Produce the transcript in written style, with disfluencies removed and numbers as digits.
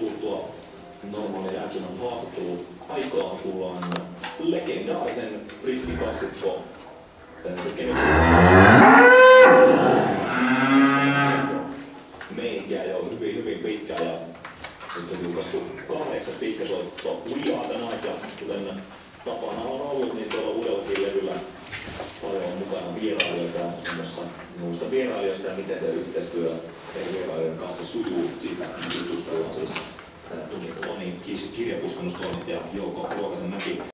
kuluttua normaalia Äänsunan haastatteluaikaa kuullaan legendaarisen brittikaksikko meininkiä jo hyvin pitkään ja nyt on julkaistu 8 pitkäsoitto We Are The Night ja kuten tapana on ollut, niin tuolla uudellakin levyllä paljon on mukana vierailijoita ja muassa muista vierailijoista ja miten se yhteistyö eri vierailijoiden kanssa sujuu. Siitä jutustellaan siis Toni kirjakustannustoimittajia Jouko Ruokasen-Mäki.